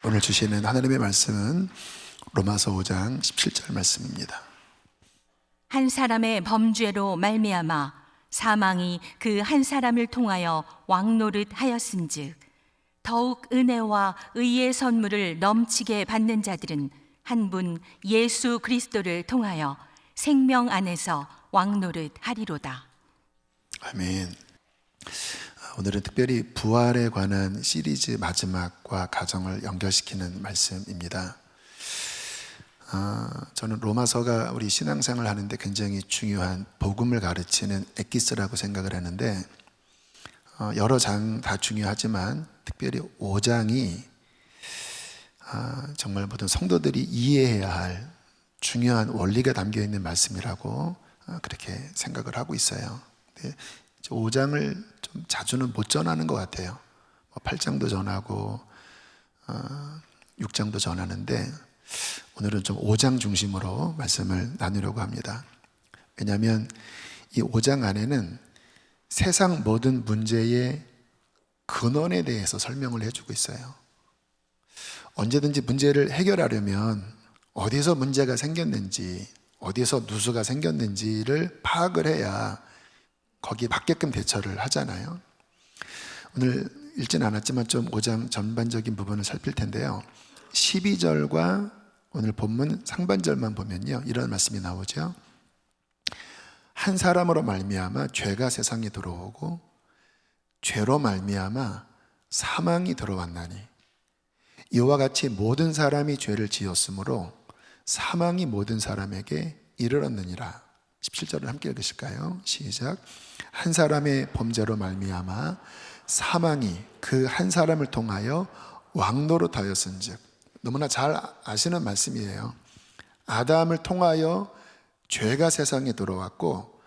오늘 주시는 하나님의 말씀은 로마서 5장 17절 말씀입니다. 한 사람의 범죄로 말미암아 사망이 그 한 사람을 통하여 왕노릇 하였은즉 더욱 은혜와 의의 선물을 넘치게 받는 자들은 한 분 예수 그리스도를 통하여 생명 안에서 왕노릇 하리로다. 아멘. 오늘은 특별히 부활에 관한 시리즈 마지막과 가정을 연결시키는 말씀입니다. 저는 로마서가 우리 신앙생활 하는데 굉장히 중요한 복음을 가르치는 엑기스라고 생각을 하는데, 여러 장 다 중요하지만 특별히 5장이 정말 모든 성도들이 이해해야 할 중요한 원리가 담겨 있는 말씀이라고 그렇게 생각을 하고 있어요. 5장을 좀 자주는 못 전하는 것 같아요. 8장도 전하고 6장도 전하는데 오늘은 좀 5장 중심으로 말씀을 나누려고 합니다. 왜냐하면 이 5장 안에는 세상 모든 문제의 근원에 대해서 설명을 해주고 있어요. 언제든지 문제를 해결하려면 어디서 문제가 생겼는지, 어디서 누수가 생겼는지를 파악을 해야 거기에 맞게끔 대처를 하잖아요. 오늘 읽지는 않았지만 좀 5장 전반적인 부분을 살필 텐데요. 12절과 오늘 본문 상반절만 보면요, 이런 말씀이 나오죠. 한 사람으로 말미암아 죄가 세상에 들어오고 죄로 말미암아 사망이 들어왔나니 이와 같이 모든 사람이 죄를 지었으므로 사망이 모든 사람에게 이르렀느니라. 17절을 함께 읽으실까요? 시작. 한 사람의 범죄로 말미암아 사망이 그 한 사람을 통하여 왕노릇하였은즉. 너무나 잘 아시는 말씀이에요. 아담을 통하여 죄가 세상에 들어왔고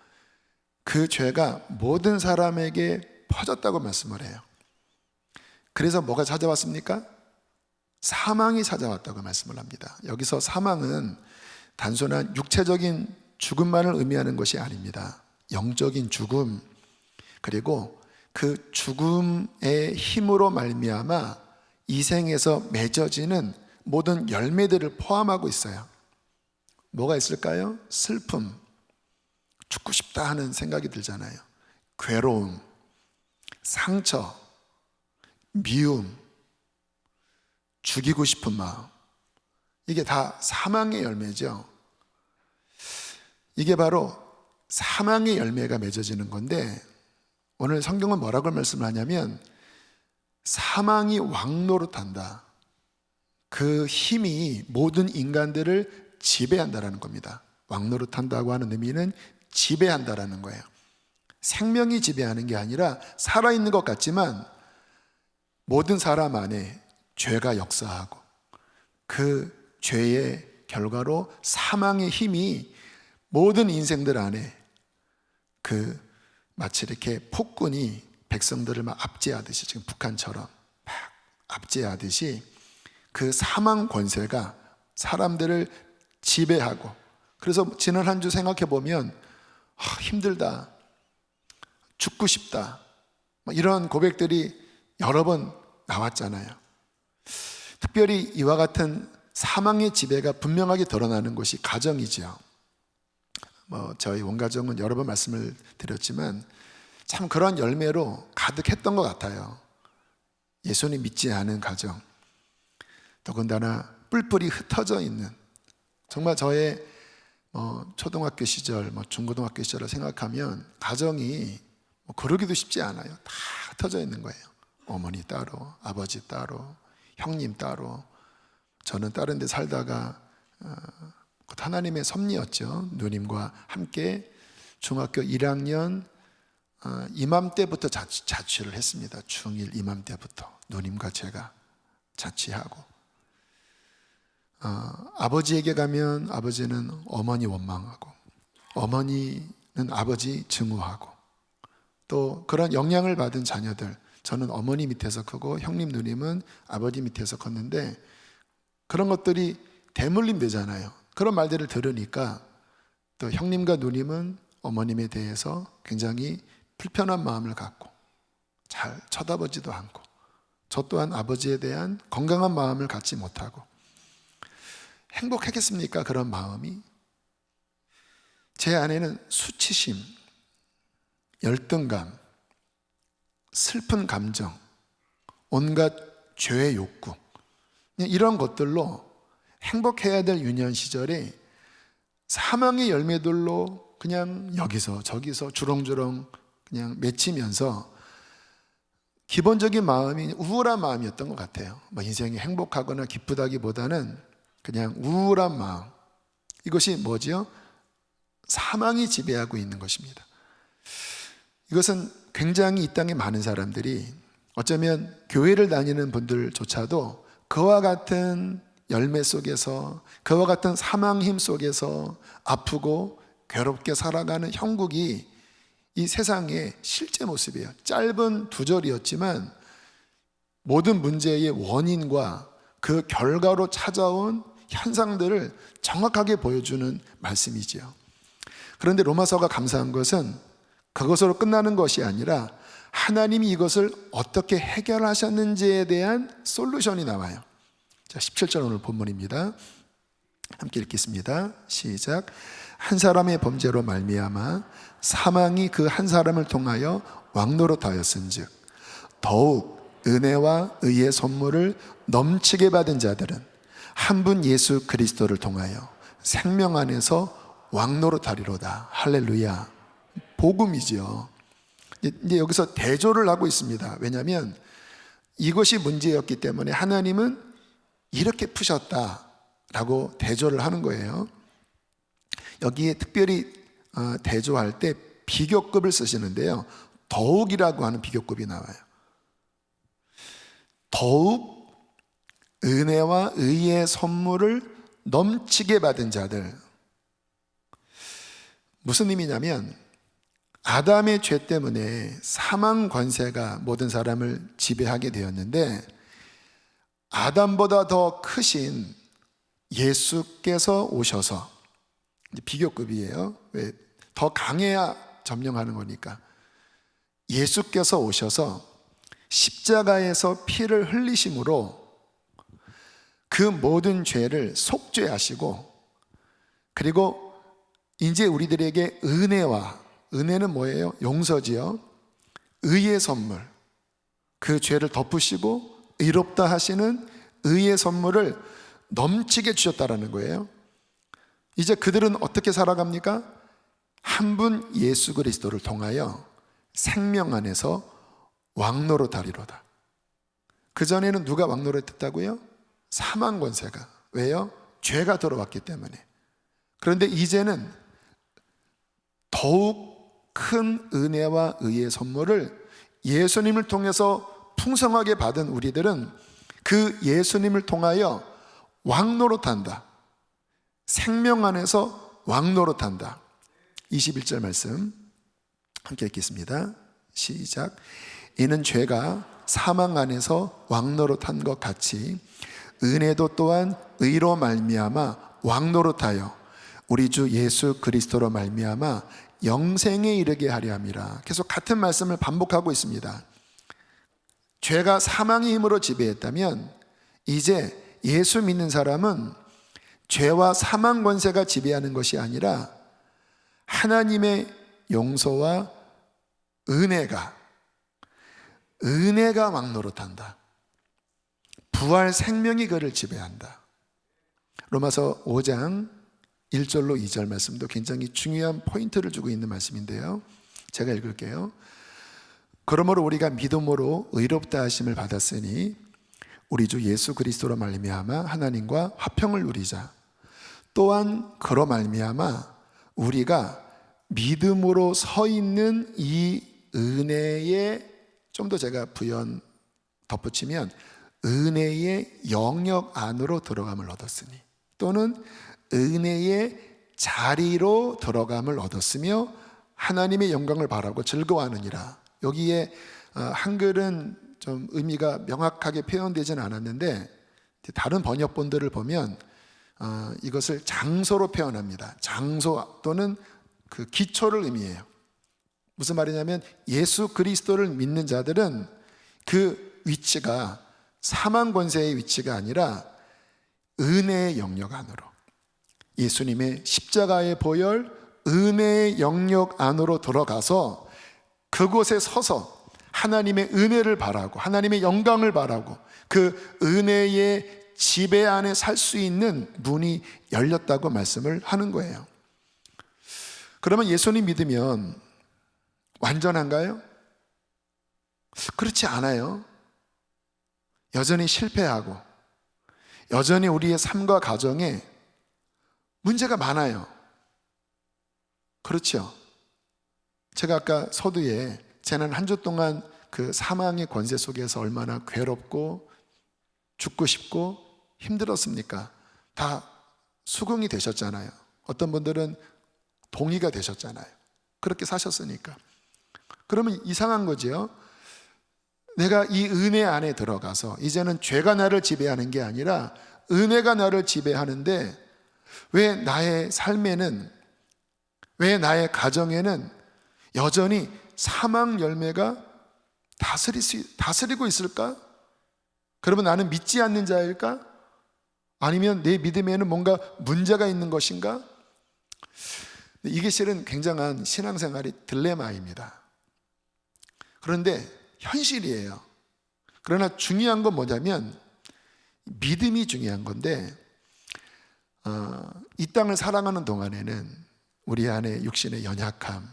그 죄가 모든 사람에게 퍼졌다고 말씀을 해요. 그래서 뭐가 찾아왔습니까? 사망이 찾아왔다고 말씀을 합니다. 여기서 사망은 단순한 육체적인 죽음만을 의미하는 것이 아닙니다. 영적인 죽음, 그리고 그 죽음의 힘으로 말미암아 이 생에서 맺어지는 모든 열매들을 포함하고 있어요. 뭐가 있을까요? 슬픔, 죽고 싶다 하는 생각이 들잖아요. 괴로움, 상처, 미움, 죽이고 싶은 마음, 이게 다 사망의 열매죠. 이게 바로 사망의 열매가 맺어지는 건데, 오늘 성경은 뭐라고 말씀하냐면 사망이 왕노릇한다. 그 힘이 모든 인간들을 지배한다라는 겁니다. 왕노릇한다고 하는 의미는 지배한다라는 거예요. 생명이 지배하는 게 아니라 살아있는 것 같지만 모든 사람 안에 죄가 역사하고 그 죄의 결과로 사망의 힘이 모든 인생들 안에 마치 이렇게 폭군이 백성들을 막 압제하듯이, 지금 북한처럼 막 압제하듯이 그 사망 권세가 사람들을 지배하고, 그래서 지난 한 주 생각해 보면 힘들다, 죽고 싶다, 이런 고백들이 여러 번 나왔잖아요. 특별히 이와 같은 사망의 지배가 분명하게 드러나는 곳이 가정이죠. 저희 원가정은 여러 번 말씀을 드렸지만 참 그런 열매로 가득했던 것 같아요. 예수님 믿지 않은 가정, 더군다나 뿔뿔이 흩어져 있는, 정말 저의 초등학교 시절, 중고등학교 시절을 생각하면 가정이 그러기도 쉽지 않아요. 다 흩어져 있는 거예요. 어머니 따로, 아버지 따로, 형님 따로. 저는 다른 데 살다가 하나님의 섭리였죠. 누님과 함께 중학교 1학년 이맘때부터 자취를 했습니다. 중1 이맘때부터 누님과 제가 자취하고, 아버지에게 가면 아버지는 어머니 원망하고 어머니는 아버지 증오하고, 또 그런 영향을 받은 자녀들, 저는 어머니 밑에서 크고 형님 누님은 아버지 밑에서 컸는데 그런 것들이 대물림 되잖아요. 그런 말들을 들으니까 또 형님과 누님은 어머님에 대해서 굉장히 불편한 마음을 갖고 잘 쳐다보지도 않고 저 또한 아버지에 대한 건강한 마음을 갖지 못하고 행복하겠습니까? 그런 마음이. 제 안에는 수치심, 열등감, 슬픈 감정, 온갖 죄의 욕구, 이런 것들로 행복해야 될 유년 시절에 사망의 열매들로 그냥 여기서 저기서 주렁주렁 그냥 맺히면서 기본적인 마음이 우울한 마음이었던 것 같아요. 인생이 행복하거나 기쁘다기보다는 그냥 우울한 마음. 이것이 뭐지요? 사망이 지배하고 있는 것입니다. 이것은 굉장히 이 땅에 많은 사람들이 어쩌면 교회를 다니는 분들조차도 그와 같은 열매 속에서, 그와 같은 사망 힘 속에서 아프고 괴롭게 살아가는 형국이 이 세상의 실제 모습이에요. 짧은 두 절이었지만 모든 문제의 원인과 그 결과로 찾아온 현상들을 정확하게 보여주는 말씀이지요. 그런데 로마서가 감사한 것은 그것으로 끝나는 것이 아니라 하나님이 이것을 어떻게 해결하셨는지에 대한 솔루션이 나와요. 자, 17절 오늘 본문입니다. 함께 읽겠습니다. 시작. 한 사람의 범죄로 말미암아 사망이 그 한 사람을 통하여 왕노릇하였은즉 더욱 은혜와 의의 선물을 넘치게 받은 자들은 한 분 예수 그리스도를 통하여 생명 안에서 왕노릇하리로다. 할렐루야. 복음이지요. 이제 여기서 대조를 하고 있습니다. 왜냐하면 이것이 문제였기 때문에 하나님은 이렇게 푸셨다라고 대조를 하는 거예요. 여기에 특별히 대조할 때 비교급을 쓰시는데요, 더욱이라고 하는 비교급이 나와요. 더욱 은혜와 의의 선물을 넘치게 받은 자들. 무슨 의미냐면 아담의 죄 때문에 사망 권세가 모든 사람을 지배하게 되었는데 아담보다 더 크신 예수께서 오셔서, 비교급이에요. 왜? 더 강해야 점령하는 거니까. 예수께서 오셔서 십자가에서 피를 흘리심으로 그 모든 죄를 속죄하시고, 그리고 이제 우리들에게 은혜와, 은혜는 뭐예요? 용서지요. 의의 선물, 그 죄를 덮으시고 의롭다 하시는 의의 선물을 넘치게 주셨다라는 거예요. 이제 그들은 어떻게 살아갑니까? 한 분 예수 그리스도를 통하여 생명 안에서 왕노릇하리로다. 그전에는 누가 왕노릇했다고요? 사망 권세가. 왜요? 죄가 들어왔기 때문에. 그런데 이제는 더욱 큰 은혜와 의의 선물을 예수님을 통해서 풍성하게 받은 우리들은 그 예수님을 통하여 왕노릇한다. 생명 안에서 왕노릇한다. 21절 말씀 함께 읽겠습니다. 시작. 이는 죄가 사망 안에서 왕노릇한 것 같이 은혜도 또한 의로 말미암아 왕노릇하여 우리 주 예수 그리스도로 말미암아 영생에 이르게 하려 함이라. 계속 같은 말씀을 반복하고 있습니다. 죄가 사망의 힘으로 지배했다면 이제 예수 믿는 사람은 죄와 사망 권세가 지배하는 것이 아니라 하나님의 용서와 은혜가 왕노릇한다. 부활 생명이 그를 지배한다. 로마서 5장 1절로 2절 말씀도 굉장히 중요한 포인트를 주고 있는 말씀인데요, 제가 읽을게요. 그러므로 우리가 믿음으로 의롭다 하심을 받았으니 우리 주 예수 그리스도로 말미암아 하나님과 화평을 누리자. 또한 그로 말미암아 우리가 믿음으로 서 있는 이 은혜에, 좀 더 제가 부연 덧붙이면 은혜의 영역 안으로 들어감을 얻었으니, 또는 은혜의 자리로 들어감을 얻었으며 하나님의 영광을 바라고 즐거워하느니라. 여기에 한글은 좀 의미가 명확하게 표현되지는 않았는데 다른 번역본들을 보면 이것을 장소로 표현합니다. 장소 또는 그 기초를 의미해요. 무슨 말이냐면 예수 그리스도를 믿는 자들은 그 위치가 사망 권세의 위치가 아니라 은혜의 영역 안으로, 예수님의 십자가의 보혈 은혜의 영역 안으로 들어가서 그곳에 서서 하나님의 은혜를 바라고 하나님의 영광을 바라고 그 은혜의 지배 안에 살 수 있는 문이 열렸다고 말씀을 하는 거예요. 그러면 예수님 믿으면 완전한가요? 그렇지 않아요. 여전히 실패하고 여전히 우리의 삶과 가정에 문제가 많아요. 그렇죠. 제가 아까 서두에 저는 한 주 동안 그 사망의 권세 속에서 얼마나 괴롭고 죽고 싶고 힘들었습니까? 다 수긍이 되셨잖아요. 어떤 분들은 동의가 되셨잖아요. 그렇게 사셨으니까. 그러면 이상한 거죠. 내가 이 은혜 안에 들어가서 이제는 죄가 나를 지배하는 게 아니라 은혜가 나를 지배하는데 왜 나의 삶에는, 왜 나의 가정에는 여전히 사망 열매가 다스리고 있을까? 그러면 나는 믿지 않는 자일까? 아니면 내 믿음에는 뭔가 문제가 있는 것인가? 이게 실은 굉장한 신앙생활의 딜레마입니다. 그런데 현실이에요. 그러나 중요한 건 뭐냐면 믿음이 중요한 건데 이 땅을 살아가는 동안에는 우리 안에 육신의 연약함,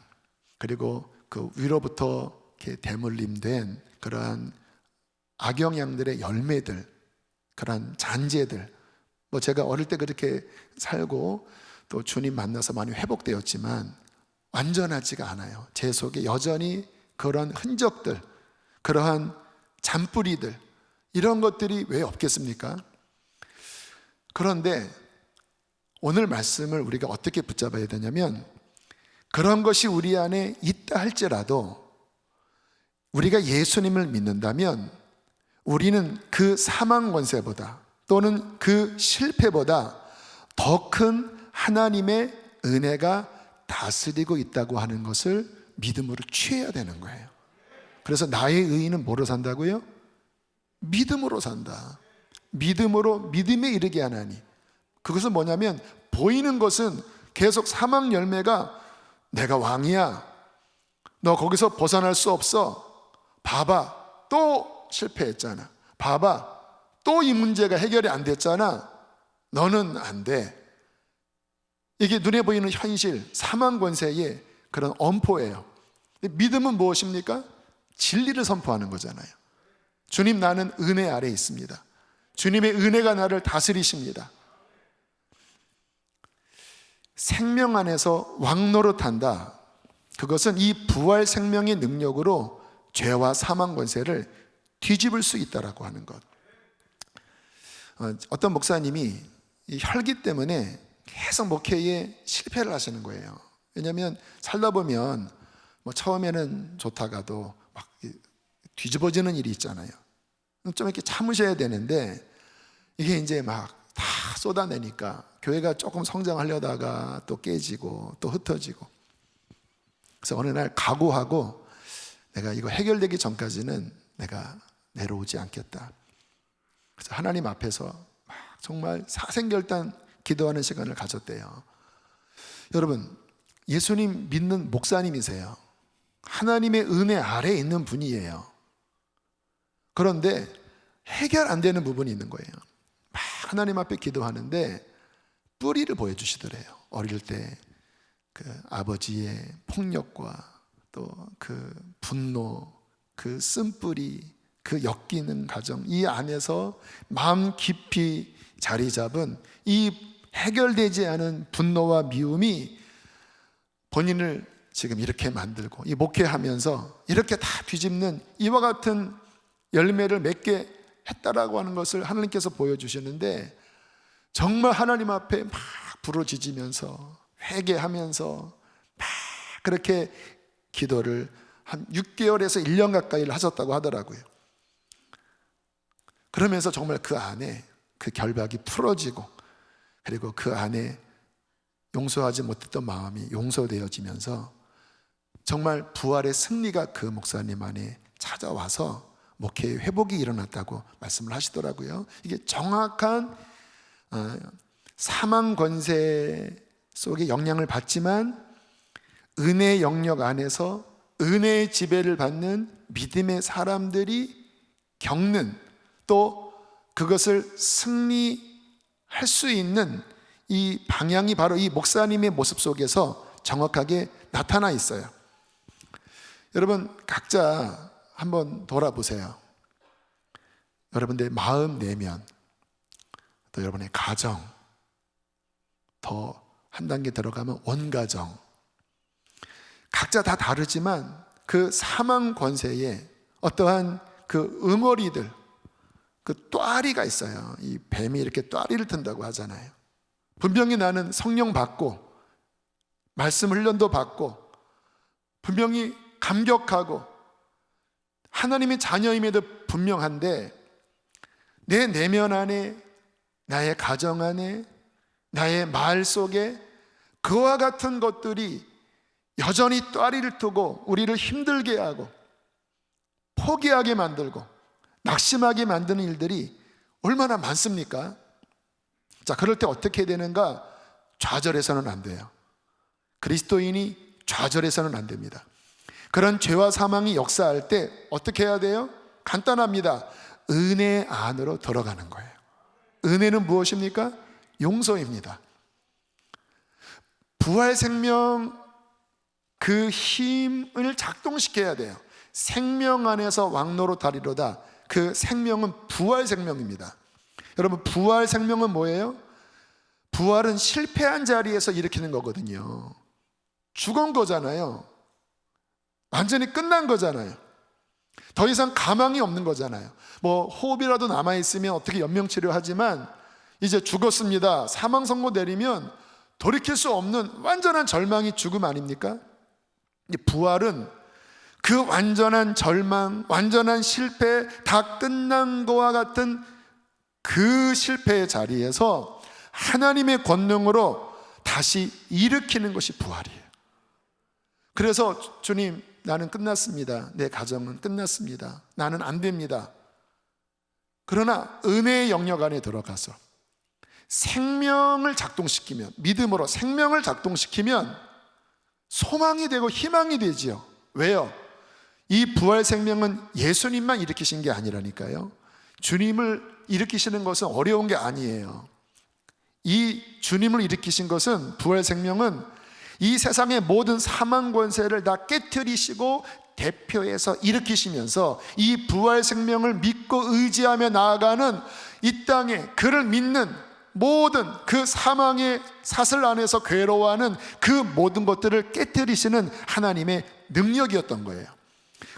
그리고 그 위로부터 이렇게 대물림된 그러한 악영향들의 열매들, 그러한 잔재들, 뭐 제가 어릴 때 그렇게 살고 또 주님 만나서 많이 회복되었지만 완전하지가 않아요. 제 속에 여전히 그런 흔적들, 그러한 잔뿌리들, 이런 것들이 왜 없겠습니까? 그런데 오늘 말씀을 우리가 어떻게 붙잡아야 되냐면, 그런 것이 우리 안에 있다 할지라도 우리가 예수님을 믿는다면 우리는 그 사망 권세보다 또는 그 실패보다 더 큰 하나님의 은혜가 다스리고 있다고 하는 것을 믿음으로 취해야 되는 거예요. 그래서 나의 의인은 뭐로 산다고요? 믿음으로 산다. 믿음으로 믿음에 이르게 하나니. 그것은 뭐냐면 보이는 것은 계속 사망 열매가 내가 왕이야, 너 거기서 벗어날 수 없어, 봐봐 또 실패했잖아, 봐봐 또 이 문제가 해결이 안 됐잖아, 너는 안 돼. 이게 눈에 보이는 현실, 사망 권세의 그런 엄포예요. 믿음은 무엇입니까? 진리를 선포하는 거잖아요. 주님, 나는 은혜 아래 있습니다. 주님의 은혜가 나를 다스리십니다. 생명 안에서 왕노릇한다. 그것은 이 부활 생명의 능력으로 죄와 사망 권세를 뒤집을 수 있다라고 하는 것. 어떤 목사님이 이 혈기 때문에 계속 목회에 실패를 하시는 거예요. 왜냐하면 살다 보면 뭐 처음에는 좋다가도 막 뒤집어지는 일이 있잖아요. 좀 이렇게 참으셔야 되는데 이게 이제 막 다 쏟아내니까 교회가 조금 성장하려다가 또 깨지고 또 흩어지고. 그래서 어느 날 각오하고 내가 이거 해결되기 전까지는 내가 내려오지 않겠다. 그래서 하나님 앞에서 막 정말 사생결단 기도하는 시간을 가졌대요. 여러분, 예수님 믿는 목사님이세요. 하나님의 은혜 아래에 있는 분이에요. 그런데 해결 안 되는 부분이 있는 거예요. 막 하나님 앞에 기도하는데 뿌리를 보여주시더래요. 어릴 때 그 아버지의 폭력과 또 그 분노, 그 쓴뿌리, 그 엮이는 가정, 이 안에서 마음 깊이 자리 잡은 이 해결되지 않은 분노와 미움이 본인을 지금 이렇게 만들고 이 목회하면서 이렇게 다 뒤집는 이와 같은 열매를 맺게 했다라고 하는 것을 하나님께서 보여주시는데, 정말 하나님 앞에 막 부르짖으면서 회개하면서 막 그렇게 기도를 한 6개월에서 1년 가까이를 하셨다고 하더라고요. 그러면서 정말 그 안에 그 결박이 풀어지고, 그리고 그 안에 용서하지 못했던 마음이 용서되어지면서 정말 부활의 승리가 그 목사님 안에 찾아와서 목회의 회복이 일어났다고 말씀을 하시더라고요. 이게 정확한 사망 권세 속에 영향을 받지만 은혜의 영역 안에서 은혜의 지배를 받는 믿음의 사람들이 겪는, 또 그것을 승리할 수 있는 이 방향이 바로 이 목사님의 모습 속에서 정확하게 나타나 있어요. 여러분 각자 한번 돌아보세요. 여러분들의 마음 내면, 또 여러분의 가정, 더 한 단계 들어가면 원가정, 각자 다 다르지만 그 사망 권세에 어떠한 그 응어리들, 그 뙬리가 있어요. 이 뱀이 이렇게 뙬리를 튼다고 하잖아요. 분명히 나는 성령 받고 말씀 훈련도 받고 분명히 감격하고 하나님의 자녀임에도 분명한데, 내 내면 안에, 나의 가정 안에, 나의 말 속에 그와 같은 것들이 여전히 뙬리를 트고 우리를 힘들게 하고 포기하게 만들고 낙심하게 만드는 일들이 얼마나 많습니까? 자, 그럴 때 어떻게 해야 되는가? 좌절해서는 안 돼요. 그리스도인이 좌절해서는 안 됩니다. 그런 죄와 사망이 역사할 때 어떻게 해야 돼요? 간단합니다. 은혜 안으로 들어가는 거예요. 은혜는 무엇입니까? 용서입니다. 부활 생명 그 힘을 작동시켜야 돼요. 생명 안에서 왕노릇하리로다. 그 생명은 부활 생명입니다. 여러분 부활 생명은 뭐예요? 부활은 실패한 자리에서 일으키는 거거든요. 죽은 거잖아요. 완전히 끝난 거잖아요. 더 이상 가망이 없는 거잖아요. 뭐 호흡이라도 남아있으면 어떻게 연명치료하지만 이제 죽었습니다, 사망 선고 내리면 돌이킬 수 없는 완전한 절망이 죽음 아닙니까? 부활은 그 완전한 절망, 완전한 실패, 다 끝난 거와 같은 그 실패의 자리에서 하나님의 권능으로 다시 일으키는 것이 부활이에요. 그래서 주님, 나는 끝났습니다. 내 가정은 끝났습니다. 나는 안 됩니다. 그러나 은혜의 영역 안에 들어가서 생명을 작동시키면, 믿음으로 생명을 작동시키면 소망이 되고 희망이 되지요. 왜요? 이 부활 생명은 예수님만 일으키신 게 아니라니까요. 주님을 일으키시는 것은 어려운 게 아니에요. 이 주님을 일으키신 것은, 부활 생명은 이 세상의 모든 사망 권세를 다 깨트리시고 대표해서 일으키시면서 이 부활 생명을 믿고 의지하며 나아가는 이 땅에 그를 믿는 모든 그 사망의 사슬 안에서 괴로워하는 그 모든 것들을 깨트리시는 하나님의 능력이었던 거예요.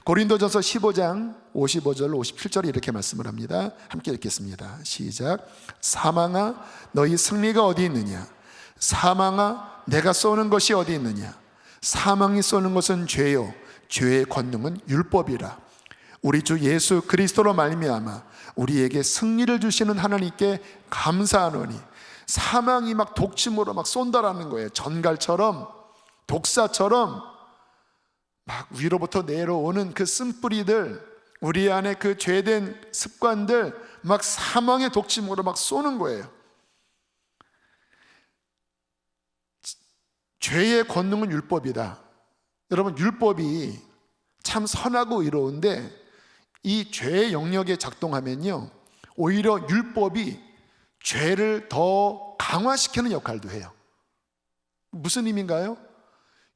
고린도전서 15장 55절 57절에 이렇게 말씀을 합니다. 함께 읽겠습니다. 시작. 사망아 너희 승리가 어디 있느냐? 사망아 내가 쏘는 것이 어디 있느냐? 사망이 쏘는 것은 죄요 죄의 권능은 율법이라. 우리 주 예수 그리스도로 말미암아 우리에게 승리를 주시는 하나님께 감사하노니. 사망이 막 독침으로 막 쏜다라는 거예요. 전갈처럼, 독사처럼 막 위로부터 내려오는 그 쓴뿌리들, 우리 안에 그 죄된 습관들 막 사망의 독침으로 막 쏘는 거예요. 죄의 권능은 율법이다. 여러분 율법이 참 선하고 의로운데 이 죄의 영역에 작동하면요, 오히려 율법이 죄를 더 강화시키는 역할도 해요. 무슨 의미인가요?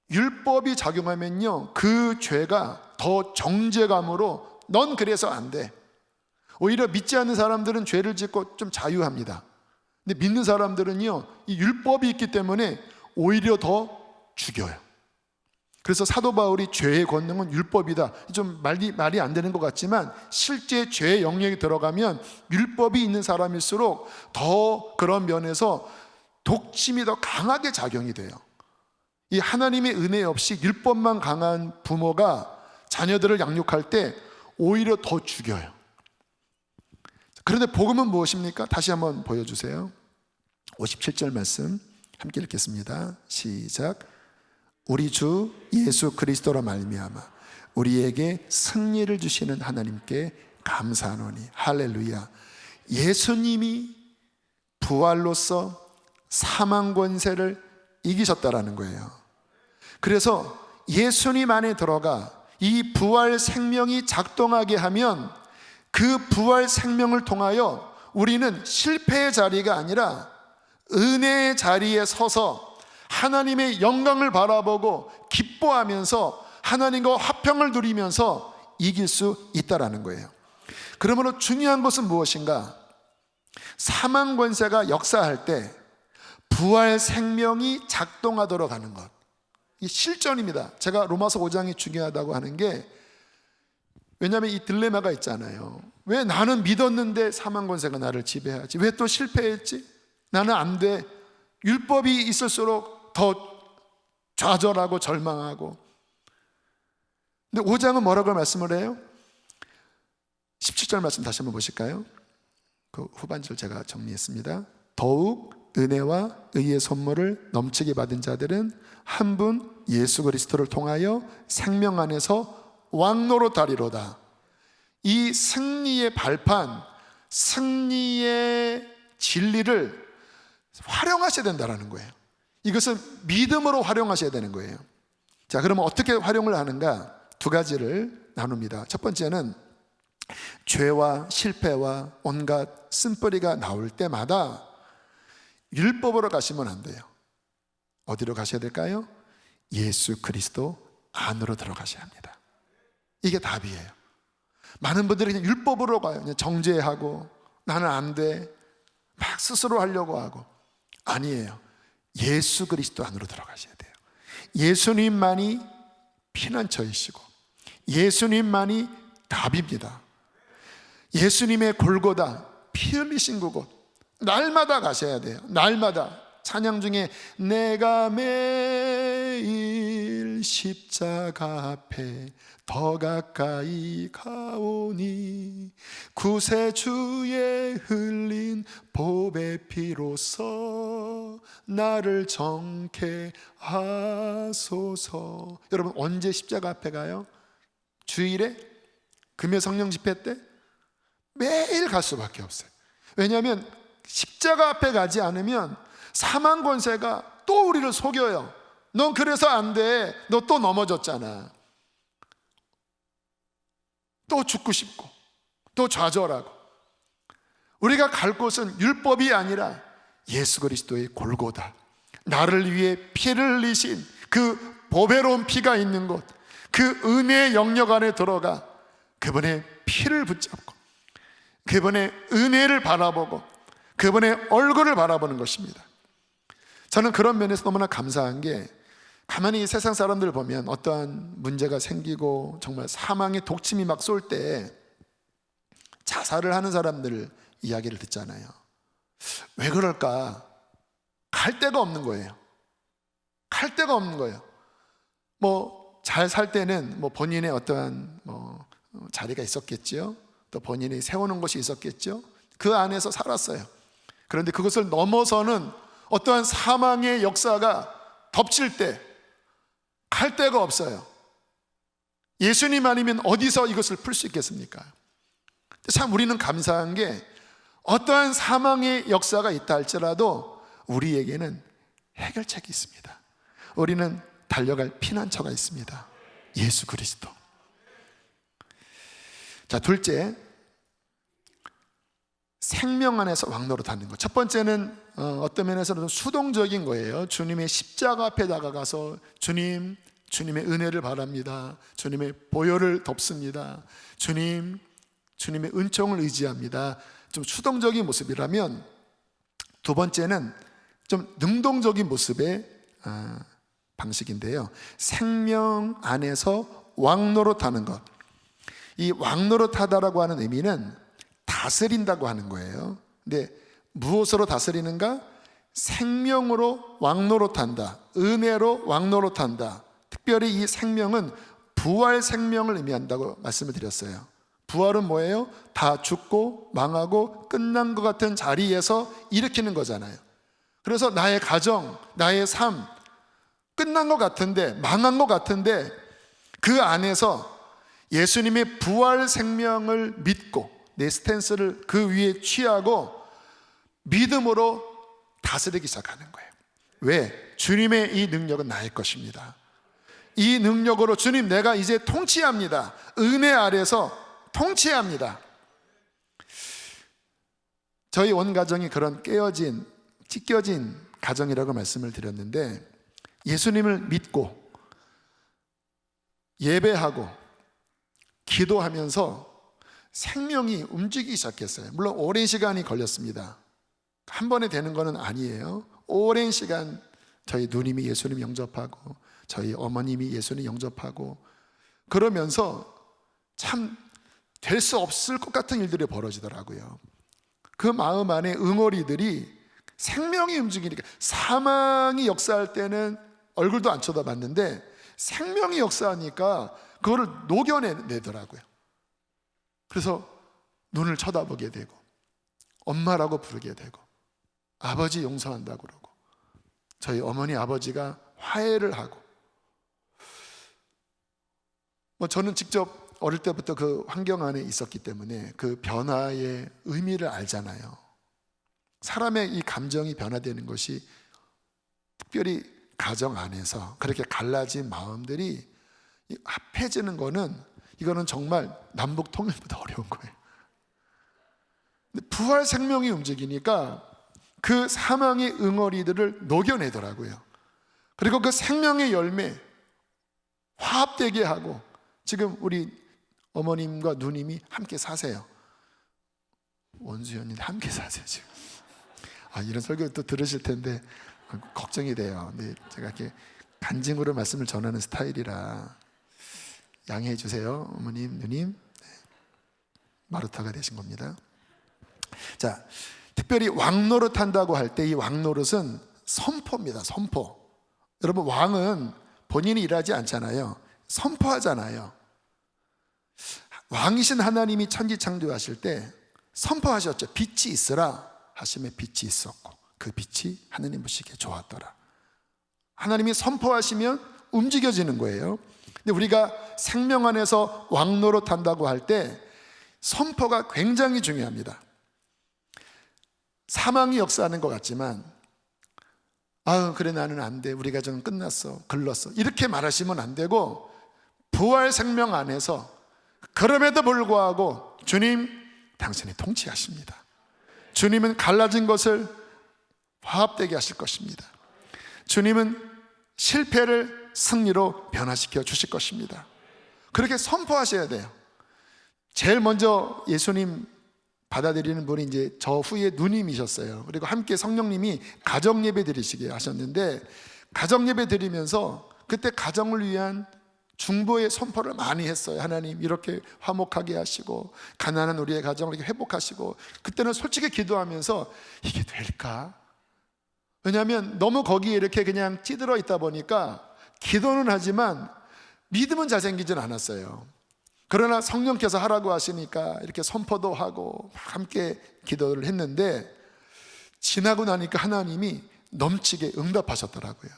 율법이 작용하면요, 그 죄가 더 정죄감으로 넌 그래서 안 돼. 오히려 믿지 않는 사람들은 죄를 짓고 좀 자유합니다. 근데 믿는 사람들은요, 이 율법이 있기 때문에 오히려 더 죽여요. 그래서 사도 바울이 죄의 권능은 율법이다, 좀 말이 안 되는 것 같지만 실제 죄의 영역에 들어가면 율법이 있는 사람일수록 더 그런 면에서 독침이 더 강하게 작용이 돼요. 이 하나님의 은혜 없이 율법만 강한 부모가 자녀들을 양육할 때 오히려 더 죽여요. 그런데 복음은 무엇입니까? 다시 한번 보여주세요. 57절 말씀 함께 읽겠습니다. 시작. 우리 주 예수 그리스도로 말미암아 우리에게 승리를 주시는 하나님께 감사하노니. 할렐루야. 예수님이 부활로서 사망 권세를 이기셨다라는 거예요. 그래서 예수님 안에 들어가 이 부활 생명이 작동하게 하면 그 부활 생명을 통하여 우리는 실패의 자리가 아니라 은혜의 자리에 서서 하나님의 영광을 바라보고 기뻐하면서 하나님과 화평을 누리면서 이길 수 있다라는 거예요. 그러므로 중요한 것은 무엇인가? 사망 권세가 역사할 때 부활 생명이 작동하도록 하는 것, 이 실전입니다. 제가 로마서 5장이 중요하다고 하는 게, 왜냐하면 이 딜레마가 있잖아요. 왜 나는 믿었는데 사망 권세가 나를 지배하지? 왜 또 실패했지? 나는 안 돼. 율법이 있을수록 더 좌절하고 절망하고. 근데 5장은 뭐라고 말씀을 해요? 17절 말씀 다시 한번 보실까요? 그 후반절 제가 정리했습니다. 더욱 은혜와 의의 선물을 넘치게 받은 자들은 한 분 예수 그리스도를 통하여 생명 안에서 왕노릇하리로다. 이 승리의 발판, 승리의 진리를 활용하셔야 된다는 거예요. 이것은 믿음으로 활용하셔야 되는 거예요. 자, 그러면 어떻게 활용을 하는가? 두 가지를 나눕니다. 첫 번째는 죄와 실패와 온갖 쓴뿌리가 나올 때마다 율법으로 가시면 안 돼요. 어디로 가셔야 될까요? 예수 그리스도 안으로 들어가셔야 합니다. 이게 답이에요. 많은 분들이 그냥 율법으로 가요. 그냥 정죄하고 나는 안 돼, 막 스스로 하려고 하고. 아니에요. 예수 그리스도 안으로 들어가셔야 돼요. 예수님만이 피난처이시고 예수님만이 답입니다. 예수님의 골고다, 피 흘리신 그곳, 날마다 가셔야 돼요. 날마다. 찬양 중에 내가 매일 십자가 앞에 더 가까이 가오니 구세주의 흘린 보배 피로써 나를 정케 하소서. 여러분, 언제 십자가 앞에 가요? 주일에? 금요 성령 집회 때? 매일 갈 수밖에 없어요. 왜냐하면 십자가 앞에 가지 않으면 사망 권세가 또 우리를 속여요. 넌 그래서 안 돼. 너 또 넘어졌잖아. 또 죽고 싶고 또 좌절하고. 우리가 갈 곳은 율법이 아니라 예수 그리스도의 골고다, 나를 위해 피를 흘리신 그 보배로운 피가 있는 곳, 그 은혜의 영역 안에 들어가 그분의 피를 붙잡고 그분의 은혜를 바라보고 그분의 얼굴을 바라보는 것입니다. 저는 그런 면에서 너무나 감사한 게, 가만히 세상 사람들 보면 어떠한 문제가 생기고 정말 사망의 독침이 막 쏠 때 자살을 하는 사람들 이야기를 듣잖아요. 왜 그럴까? 갈 데가 없는 거예요. 갈 데가 없는 거예요. 뭐 잘 살 때는 뭐 본인의 어떠한 뭐 자리가 있었겠죠. 또 본인이 세우는 것이 있었겠죠. 그 안에서 살았어요. 그런데 그것을 넘어서는 어떠한 사망의 역사가 덮칠 때 갈 데가 없어요. 예수님 아니면 어디서 이것을 풀 수 있겠습니까? 참 우리는 감사한 게, 어떠한 사망의 역사가 있다 할지라도 우리에게는 해결책이 있습니다. 우리는 달려갈 피난처가 있습니다. 예수 그리스도. 자, 둘째, 생명 안에서 왕노릇하는 것. 첫 번째는 어떤 면에서는 수동적인 거예요. 주님의 십자가 앞에 다가가서 주님의 은혜를 바랍니다. 주님의 보혈을 덮습니다. 주님의 은총을 의지합니다. 좀 수동적인 모습이라면, 두 번째는 좀 능동적인 모습의 방식인데요. 생명 안에서 왕노릇하는 것. 이 왕노릇하다라고 하는 의미는 다스린다고 하는 거예요. 근데 무엇으로 다스리는가? 생명으로 왕노릇한다, 은혜로 왕노릇한다. 특별히 이 생명은 부활 생명을 의미한다고 말씀을 드렸어요. 부활은 뭐예요? 다 죽고 망하고 끝난 것 같은 자리에서 일으키는 거잖아요. 그래서 나의 가정, 나의 삶 끝난 것 같은데, 망한 것 같은데 그 안에서 예수님의 부활 생명을 믿고 내 스탠스를 그 위에 취하고 믿음으로 다스리기 시작하는 거예요. 왜? 주님의 이 능력은 나의 것입니다. 이 능력으로 주님, 내가 이제 통치합니다. 은혜 아래서 통치합니다. 저희 온 가정이 그런 깨어진, 찢겨진 가정이라고 말씀을 드렸는데, 예수님을 믿고 예배하고 기도하면서 생명이 움직이기 시작했어요. 물론 오랜 시간이 걸렸습니다. 한 번에 되는 것은 아니에요. 오랜 시간 저희 누님이 예수님 영접하고 저희 어머님이 예수님 영접하고 그러면서 참 될 수 없을 것 같은 일들이 벌어지더라고요. 그 마음 안에 응어리들이 생명이 움직이니까, 사망이 역사할 때는 얼굴도 안 쳐다봤는데 생명이 역사하니까 그거를 녹여내더라고요. 그래서 눈을 쳐다보게 되고 엄마라고 부르게 되고 아버지 용서한다고 그러고, 저희 어머니 아버지가 화해를 하고, 저는 직접 어릴 때부터 그 환경 안에 있었기 때문에 그 변화의 의미를 알잖아요. 사람의 이 감정이 변화되는 것이 특별히 가정 안에서 그렇게 갈라진 마음들이 합해지는 거는, 이거는 정말 남북 통일보다 어려운 거예요. 근데 부활 생명이 움직이니까 그 사망의 응어리들을 녹여내더라고요. 그리고 그 생명의 열매 화합되게 하고, 지금 우리 어머님과 누님이 함께 사세요. 원수연님 함께 사세요 지금. 이런 설교 또 들으실 텐데 걱정이 돼요. 근데 제가 이렇게 간증으로 말씀을 전하는 스타일이라 양해해 주세요. 어머님, 누님. 마루타가 되신 겁니다. 자, 특별히 왕노릇 한다고 할 때 이 왕노릇은 선포입니다. 선포. 여러분, 왕은 본인이 일하지 않잖아요. 선포하잖아요. 왕이신 하나님이 천지 창조하실 때 선포하셨죠. 빛이 있으라 하심에 빛이 있었고 그 빛이 하느님 보시기에 좋았더라. 하나님이 선포하시면 움직여지는 거예요. 근데 우리가 생명 안에서 왕노릇 한다고 할 때 선포가 굉장히 중요합니다. 사망이 역사하는 것 같지만, 그래 나는 안 돼, 우리 가정은 끝났어, 글렀어, 이렇게 말하시면 안 되고, 부활 생명 안에서 그럼에도 불구하고 주님, 당신이 통치하십니다. 주님은 갈라진 것을 화합되게 하실 것입니다. 주님은 실패를 승리로 변화시켜 주실 것입니다. 그렇게 선포하셔야 돼요. 제일 먼저 예수님 받아들이는 분이 이제 저 후에 누님이셨어요. 그리고 함께 성령님이 가정 예배 드리시게 하셨는데, 가정 예배 드리면서 그때 가정을 위한 중보의 선포를 많이 했어요. 하나님 이렇게 화목하게 하시고 가난한 우리의 가정을 이렇게 회복하시고. 그때는 솔직히 기도하면서 이게 될까? 왜냐하면 너무 거기에 이렇게 그냥 찌들어 있다 보니까 기도는 하지만 믿음은 잘 생기진 않았어요. 그러나 성령께서 하라고 하시니까 이렇게 선포도 하고 함께 기도를 했는데, 지나고 나니까 하나님이 넘치게 응답하셨더라고요.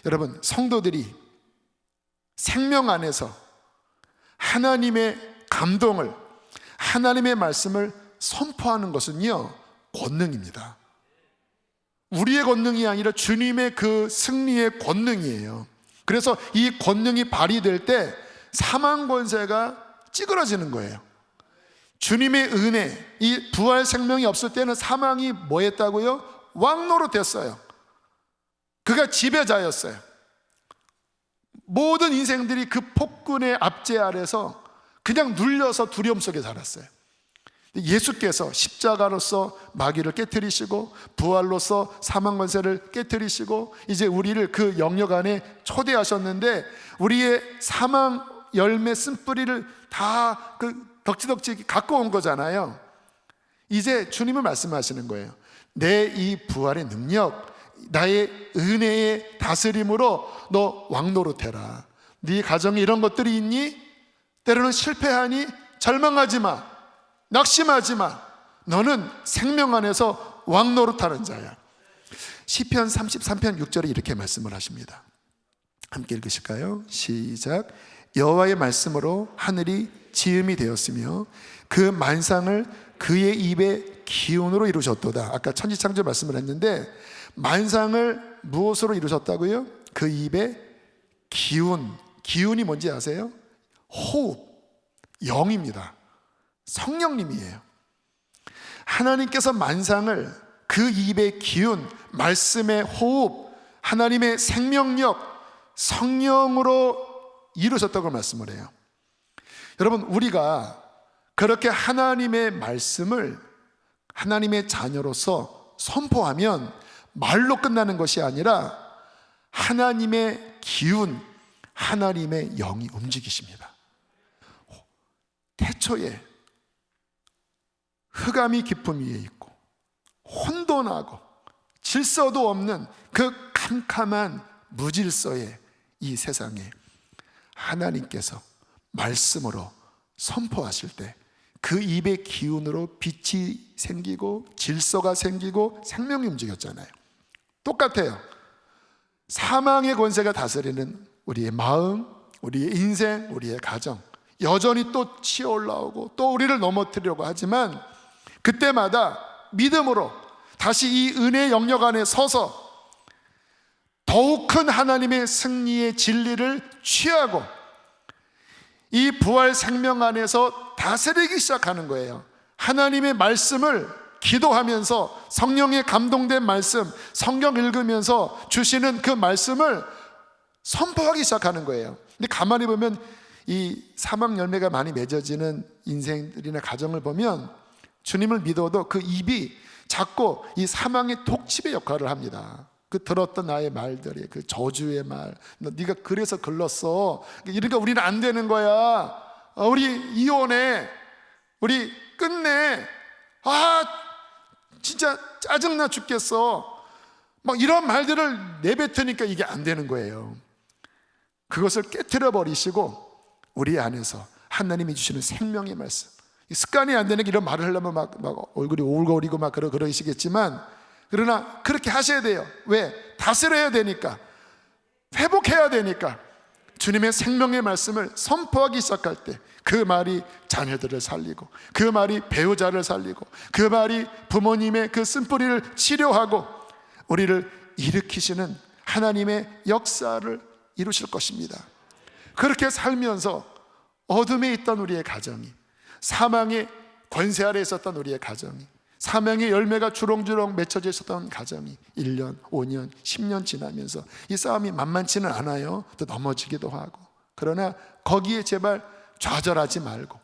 여러분, 성도들이 생명 안에서 하나님의 감동을, 하나님의 말씀을 선포하는 것은요, 권능입니다. 우리의 권능이 아니라 주님의 그 승리의 권능이에요. 그래서 이 권능이 발휘될 때 사망 권세가 찌그러지는 거예요. 주님의 은혜, 이 부활 생명이 없을 때는 사망이 뭐 했다고요? 왕노릇 됐어요. 그가 지배자였어요. 모든 인생들이 그 폭군의 압제 아래서 그냥 눌려서 두려움 속에 살았어요. 예수께서 십자가로서 마귀를 깨트리시고 부활로서 사망 권세를 깨트리시고 이제 우리를 그 영역 안에 초대하셨는데, 우리의 사망 열매 쓴뿌리를 다 그 덕지덕지 갖고 온 거잖아요. 이제 주님은 말씀하시는 거예요. 내 이 부활의 능력, 나의 은혜의 다스림으로 너 왕노릇해라. 네 가정에 이런 것들이 있니? 때로는 실패하니? 절망하지 마, 낙심하지 마. 너는 생명 안에서 왕노릇하는 자야. 시편 33편 6절에 이렇게 말씀을 하십니다. 함께 읽으실까요? 시작. 여호와의 말씀으로 하늘이 지음이 되었으며 그 만상을 그의 입의 기운으로 이루셨도다. 아까 천지창조 말씀을 했는데 만상을 무엇으로 이루셨다고요? 그 입의 기운. 기운이 뭔지 아세요? 호흡, 영입니다. 성령님이에요. 하나님께서 만상을 그 입의 기운, 말씀의 호흡, 하나님의 생명력, 성령으로 이루셨다고 말씀을 해요. 여러분, 우리가 그렇게 하나님의 말씀을 하나님의 자녀로서 선포하면 말로 끝나는 것이 아니라 하나님의 기운, 하나님의 영이 움직이십니다. 태초에 흑암이 깊음 위에 있고 혼돈하고 질서도 없는 그 캄캄한 무질서의 이 세상에 하나님께서 말씀으로 선포하실 때 그 입의 기운으로 빛이 생기고 질서가 생기고 생명이 움직였잖아요. 똑같아요. 사망의 권세가 다스리는 우리의 마음, 우리의 인생, 우리의 가정, 여전히 또 치어 올라오고 또 우리를 넘어뜨리려고 하지만 그때마다 믿음으로 다시 이 은혜의 영역 안에 서서 더욱 큰 하나님의 승리의 진리를 취하고 이 부활 생명 안에서 다스리기 시작하는 거예요. 하나님의 말씀을 기도하면서 성령의 감동된 말씀, 성경 읽으면서 주시는 그 말씀을 선포하기 시작하는 거예요. 근데 가만히 보면 이 사막 열매가 많이 맺어지는 인생들이나 가정을 보면 주님을 믿어도 그 입이 자꾸 이 사망의 독침의 역할을 합니다. 그 들었던 나의 말들이 그 저주의 말, 네가 그래서 글렀어, 이러니까 우리는 안 되는 거야, 우리 이혼해, 우리 끝내, 진짜 짜증나 죽겠어, 막 이런 말들을 내뱉으니까 이게 안 되는 거예요. 그것을 깨트려 버리시고 우리 안에서 하나님이 주시는 생명의 말씀, 습관이 안 되는 이런 말을 하려면 막 얼굴이 오글거리고 막 그러시겠지만, 그러나 그렇게 하셔야 돼요. 왜? 다스려야 되니까, 회복해야 되니까. 주님의 생명의 말씀을 선포하기 시작할 때 그 말이 자녀들을 살리고, 그 말이 배우자를 살리고, 그 말이 부모님의 그 쓴뿌리를 치료하고 우리를 일으키시는 하나님의 역사를 이루실 것입니다. 그렇게 살면서 어둠에 있던 우리의 가정이, 사망의 권세 아래 있었던 우리의 가정이, 사명의 열매가 주렁주렁 맺혀져 있었던 가정이 1년, 5년, 10년 지나면서 이 싸움이 만만치는 않아요. 또 넘어지기도 하고. 그러나 거기에 제발 좌절하지 말고,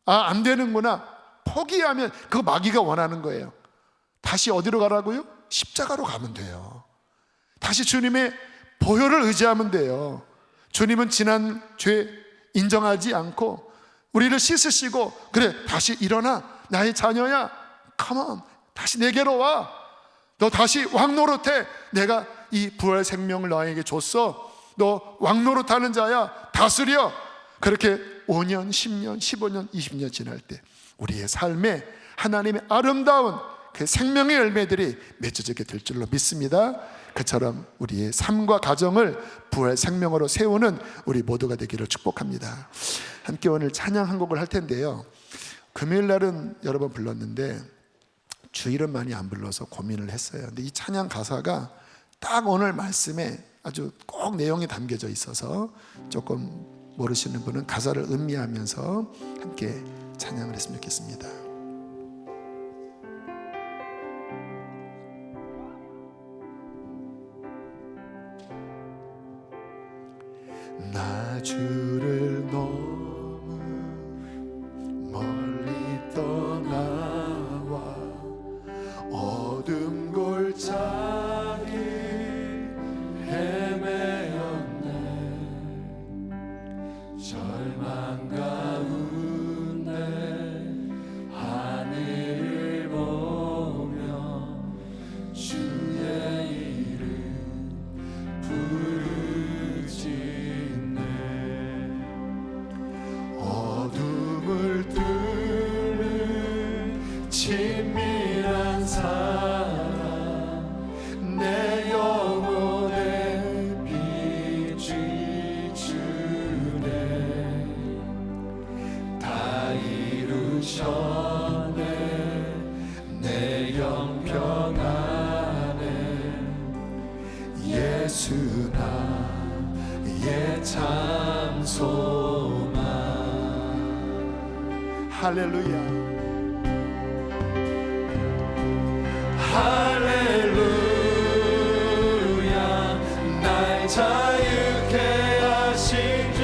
안 되는구나, 포기하면 그 마귀가 원하는 거예요. 다시 어디로 가라고요? 십자가로 가면 돼요. 다시 주님의 보혈을 의지하면 돼요. 주님은 지난 죄 인정하지 않고 우리를 씻으시고, 그래 다시 일어나, 나의 자녀야, 컴온, 다시 내게로 와, 너 다시 왕노릇해, 내가 이 부활 생명을 너에게 줬어, 너 왕노릇하는 자야, 다스려. 그렇게 5년, 10년, 15년, 20년 지날 때 우리의 삶에 하나님의 아름다운 그 생명의 열매들이 맺어지게 될 줄로 믿습니다. 그처럼 우리의 삶과 가정을 부활 생명으로 세우는 우리 모두가 되기를 축복합니다. 함께 오늘 찬양 한 곡을 할 텐데요, 금요일 날은 여러 번 불렀는데 주일은 많이 안 불러서 고민을 했어요. 근데 이 찬양 가사가 딱 오늘 말씀에 아주 꼭 내용이 담겨져 있어서 조금 모르시는 분은 가사를 음미하면서 함께 찬양을 했으면 좋겠습니다. 나 주를 너무 멀리 떠나와 어둠 골짜기 헤매었네. 절망 가운데 하늘을 보며 주의 이름 부르짖네. 어둠을 뚫는 친밀한 사랑, 내 영혼에 빛이 주네. 할렐루야. 할렐루야. 날 자유케 하신 주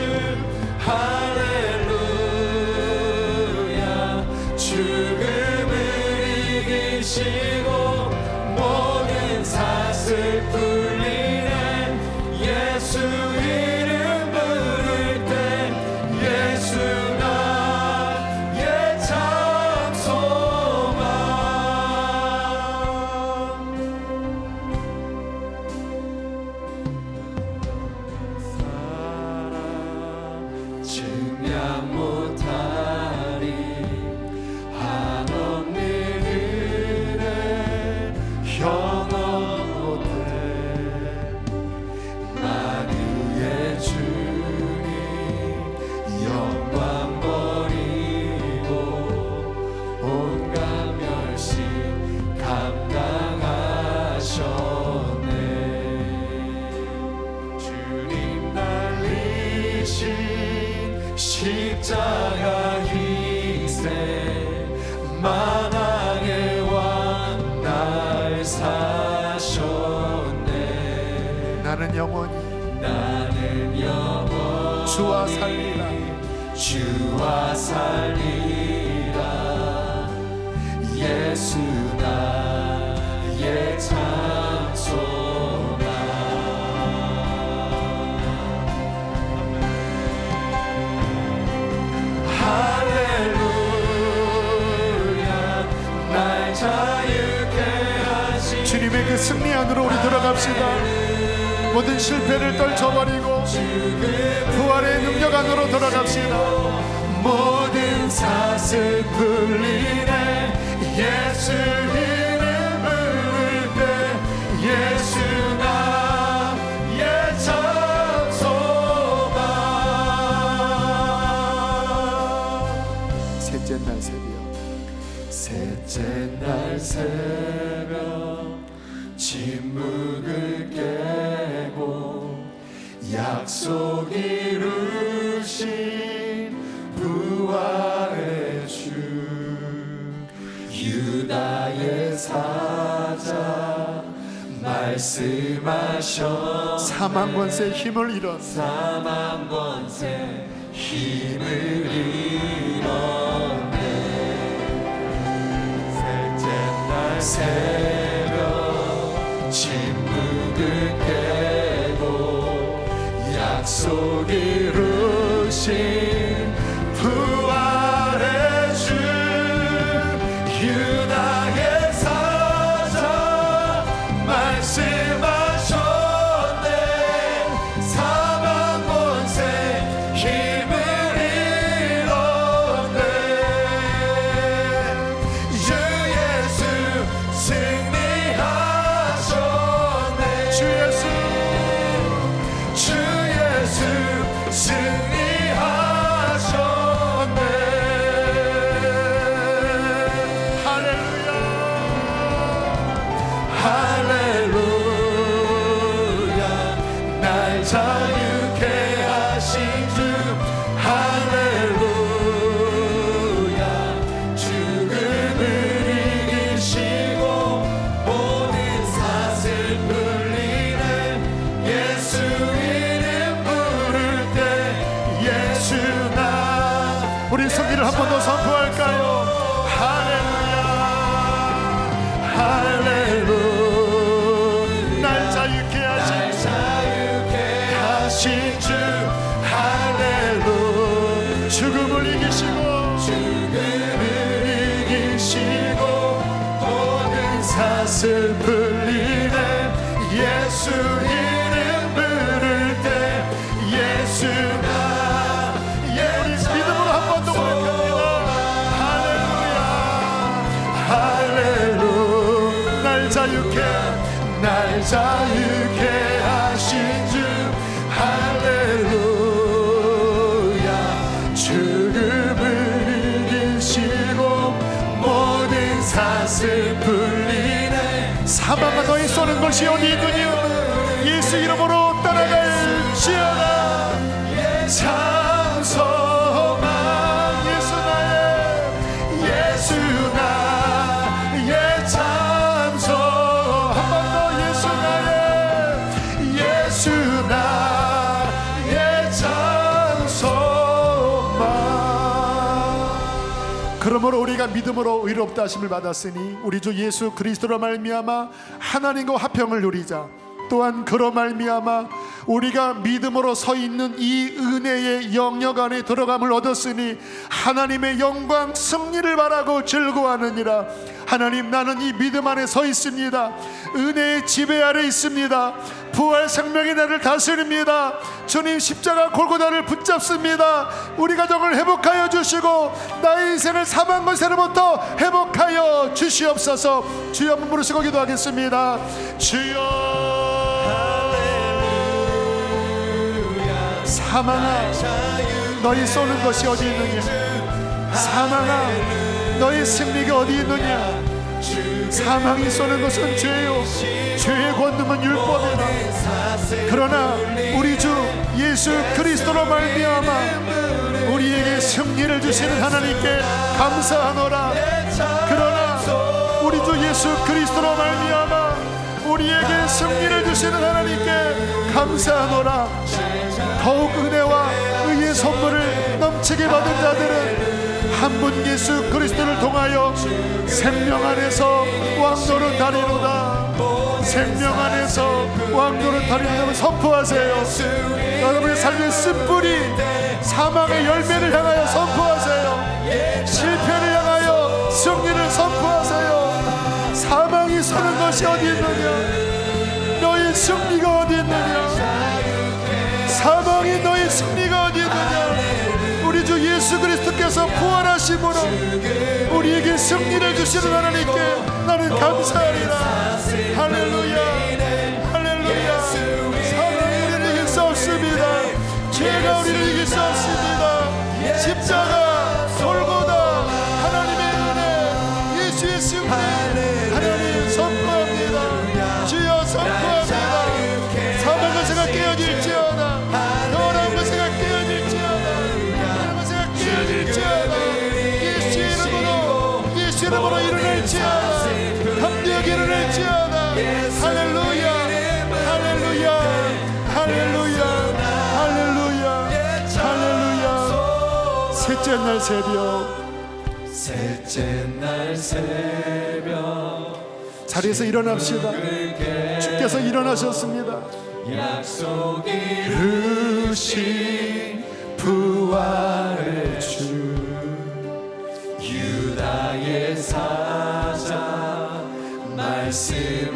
할렐루야. 죽음을 이기시고 모든 사슬 풀리네. 예수 이름 부를 때 예수 나의 참 소망. 사랑 증량 못하리 한없는 은혜 형언 못해. 만유의 주님 영광 버리고 온갖 멸시 감당하셨네. 주님 달리신 십자가 희생 만왕의 왕 날 사셨네. 나는 영원히 나는 영원히 주와 살리라. 주와 살리라. 예수 나의 참 소망. 할렐루야. 날 자유케 하신 주님의 그 승리 안으로 우리 들어갑시다. 모든 실패를 떨쳐버리고 부활의 능력 안으로 돌아갑시다. 모든 사슬 풀리네. 예수 이름 부를 때 예수 나의 참 소망. 셋째 날 새벽 셋째 날 새벽 침묵을 깨고 약속 이루신 부활의 주 유다의 사자 말씀하셨네. 사망 권세의 힘을 잃었네. 사망 권세 힘을 잃었네. 셋째 날 새벽 침묵을 깨고 약속 이루신 부활의 주 유다의 사자 말씀하셨네. 사망 권세 힘을 잃었네. 주 예수 승리하셨네. 주 예수 승리하셨네. 할렐루야. 할렐루야. 날 자유케 하신 주 할렐루야. 죽음을 이기시고 모든 사슬 풀리네. 예수 이름 부를 때 예수 나. 우리 승리를 한 번 더 선포할까요? 할렐루야. 날 자유케 하신 날 자유케 하신 주 할렐루야. 죽음을 이기시고 죽음을 이기시고 모든 사슬 풀리네. 예수 이름 부를 때 예수 나의 믿음으로 한 번 더 고백합니다. 할렐루야. 날 자유케 하신 주 할렐루야. 죽음을 이기시고 모든 사슬 풀리네. 사망아 너희 쏘는 것이 어디 있느냐. 예수 이름으로 따라갈지어다. 참 소망. 예수 나의 그러므로 우리가 믿음으로 의롭다 하심을 받았으니 우리 주 예수 그리스도로 말미암아 하나님과 화평을 누리자. 또한 그로 말미암아 우리가 믿음으로 서 있는 이 은혜의 영역 안에 들어감을 얻었으니 하나님의 영광 승리를 바라고 즐거워하느니라. 하나님, 나는 이 믿음 안에 서 있습니다. 은혜의 지배 아래 있습니다. 부활 생명이 나를 다스립니다. 주님, 십자가 골고다를 붙잡습니다. 우리 가정을 회복하여 주시고 나의 인생을 사망 권세로부터 회복하여 주시옵소서. 주여, 한번 부르시고 기도하겠습니다. 주여, 사망아, 너희 쏘는 것이 어디 있느냐? 사망아, 너희 승리가 어디 있느냐? 사망이 쏘는 것은 죄요, 죄의 권능은 율법이다. 그러나 우리 주 예수 그리스도로 말미암아 우리에게 승리를 주시는 하나님께 감사하노라. 그러나 우리 주 예수 그리스도로 말미암아 우리에게 승리를 주시는 하나님께 감사하노라. 더욱 은혜와 의의 선물을 넘치게 받은 자들은 한 분 예수 그리스도를 통하여 생명 안에서 왕노릇 하리로다. 생명 안에서 왕노릇 하리로다. 선포하세요. 여러분의 삶의 쓴뿌리 사망의 열매를 향하여 선포하세요. 실패를 향하여 승리를 선포하세요. 사망이 서는 것이 어디 있느냐? 너의 승리가 어디 있느냐? 사망이 너의 승리가 어디 있느냐? 우리 주 예수 그리스도께서 부활하심으로 우리에게 승리를 주시는 하나님께 나는 감사하리라. 할렐루야, 할렐루야. 사랑이 우리를 이길 수 없습니다. 죄가 우리를 이길 수 없습니다. 십자가 골고다 하나님의 은혜, 예수의 승리 하나님 선포합니다. 주여, 선포합니다. 사망 권세가 깨어질지어다. 더러운 권세가 깨어질지어다. 예수의 이름으로, 예수의 이름으로 일어날지어다. 감격이 일어날지어다. 할렐루야, 할렐루야, 할렐루야, 할렐루야, 할렐루야. 셋째 날 새벽, 셋째 날 새벽 자리에서 일어납시다. 주께서 일어나셨습니다. 약속이 이루신 부활의 주 유다의 사자 말씀하셨네.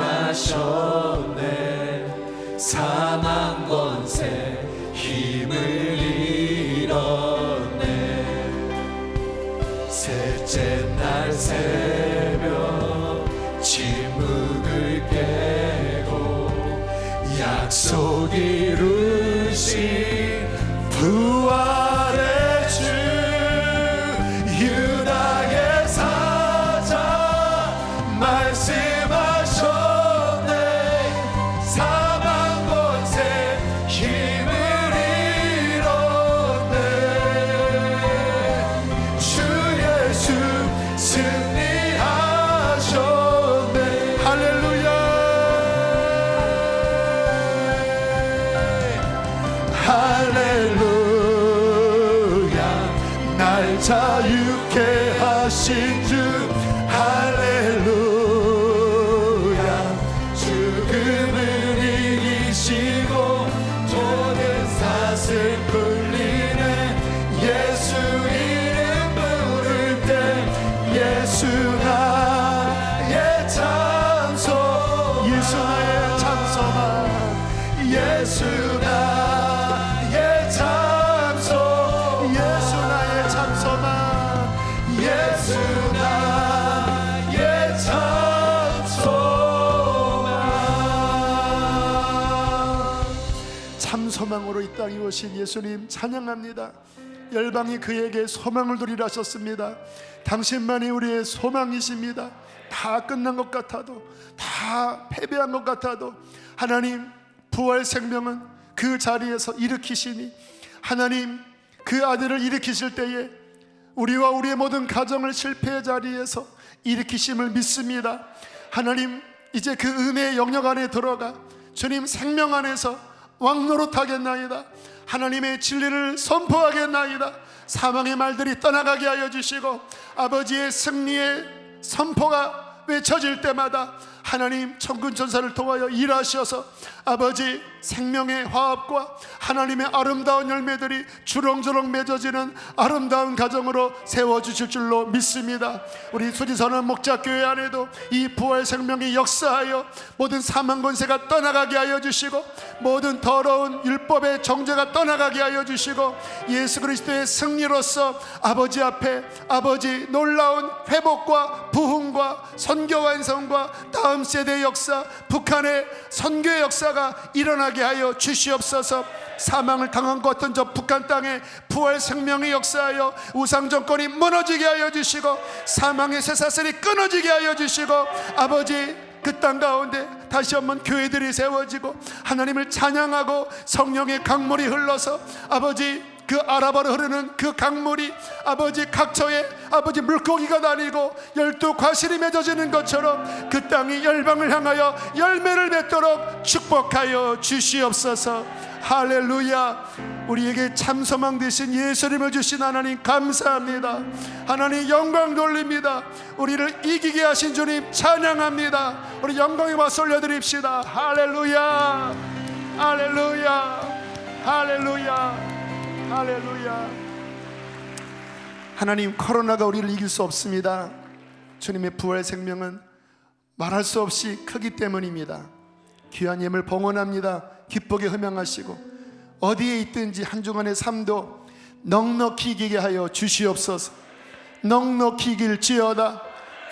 사망 권세 힘을 잃었네. 셋째 날 새벽 침묵을 깨고 약속 이루신 부활의 주 유다의 사자 말씀하셨네. 사망 권세 힘을 잃었네. 주 예수 승리하셨네. 할렐루야, 할렐루야. 날 자유케 하신 주 할렐루야. 죽음을 이기시고 모든 사슬 풀리네. 예수 이름 부를 때 예수 나의 찬송, 예수 나의 찬송아, 예수 나의 찬송, 예수 나의 찬송아, 예수 나의 찬송아. 참소망으로 이 땅에 오신 예수님 찬양합니다. 열방이 그에게 소망을 두리라 하셨습니다. 당신만이 우리의 소망이십니다. 다 끝난 것 같아도, 다 패배한 것 같아도 하나님 부활 생명은 그 자리에서 일으키시니, 하나님 그 아들을 일으키실 때에 우리와 우리의 모든 가정을 실패의 자리에서 일으키심을 믿습니다. 하나님, 이제 그 은혜의 영역 안에 들어가 주님 생명 안에서 왕노릇하겠나이다. 하나님의 진리를 선포하겠나이다. 사망의 말들이 떠나가게 하여 주시고 아버지의 승리의 선포가 외쳐질 때마다 하나님 천군 천사를 통하여 일하셔서 아버지 생명의 화합과 하나님의 아름다운 열매들이 주렁주렁 맺어지는 아름다운 가정으로 세워주실 줄로 믿습니다. 우리 수지선언 목자교회 안에도 이 부활 생명이 역사하여 모든 사망 권세가 떠나가게 하여 주시고 모든 더러운 율법의 정죄가 떠나가게 하여 주시고 예수 그리스도의 승리로서 아버지 앞에 아버지 놀라운 회복과 부흥과 선교 완성과 다음 세대 역사, 북한의 선교의 역사가 일어나게 하여 주시옵소서. 사망을 당한 것 같은 저 북한 땅에 부활 생명의 역사하여 우상 정권이 무너지게 하여 주시고 사망의 쇠사슬이 끊어지게 하여 주시고 아버지 그 땅 가운데 다시 한번 교회들이 세워지고 하나님을 찬양하고 성령의 강물이 흘러서 아버지 그 아라바로 흐르는 그 강물이 아버지 각처에 아버지 물고기가 다니고 12 과실이 맺어지는 것처럼 그 땅이 열방을 향하여 열매를 맺도록 축복하여 주시옵소서. 할렐루야. 우리에게 참 소망 되신 예수님을 주신 하나님 감사합니다. 하나님 영광 돌립니다. 우리를 이기게 하신 주님 찬양합니다. 우리 영광의 박수 올려드립시다. 할렐루야, 할렐루야, 할렐루야, 할렐루야. 하나님, 코로나가 우리를 이길 수 없습니다. 주님의 부활 생명은 말할 수 없이 크기 때문입니다. 귀한 예물 봉헌합니다. 기쁘게 흠양하시고 어디에 있든지 한 주간의 삶도 넉넉히 이기게 하여 주시옵소서. 넉넉히 이길지어다.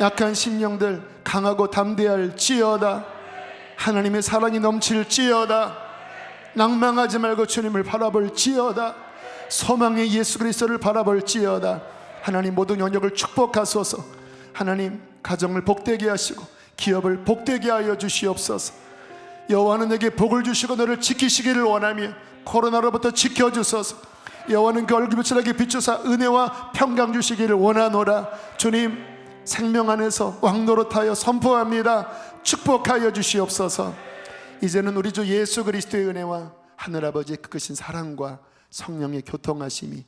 약한 심령들 강하고 담대할지어다. 하나님의 사랑이 넘칠지어다. 낭망하지 말고 주님을 바라볼지어다. 소망의 예수 그리스도를 바라볼지어다. 하나님 모든 영역을 축복하소서. 하나님 가정을 복되게 하시고 기업을 복되게 하여 주시옵소서. 여호와는 내게 복을 주시고 너를 지키시기를 원하며 코로나로부터 지켜주소서. 여호와는 그 얼굴 빛을 비추사 은혜와 평강 주시기를 원하노라. 주님 생명 안에서 왕노릇하여 선포합니다. 축복하여 주시옵소서. 이제는 우리 주 예수 그리스도의 은혜와 하늘아버지의 크신 사랑과 성령의 교통하심이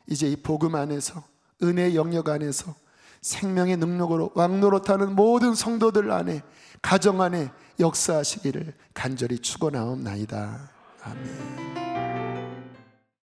이제 이 복음 안에서 은혜의 영역 안에서 생명의 능력으로 왕노릇하는 모든 성도들 안에 가정 안에 역사하시기를 간절히 축원하옵나이다. 아멘.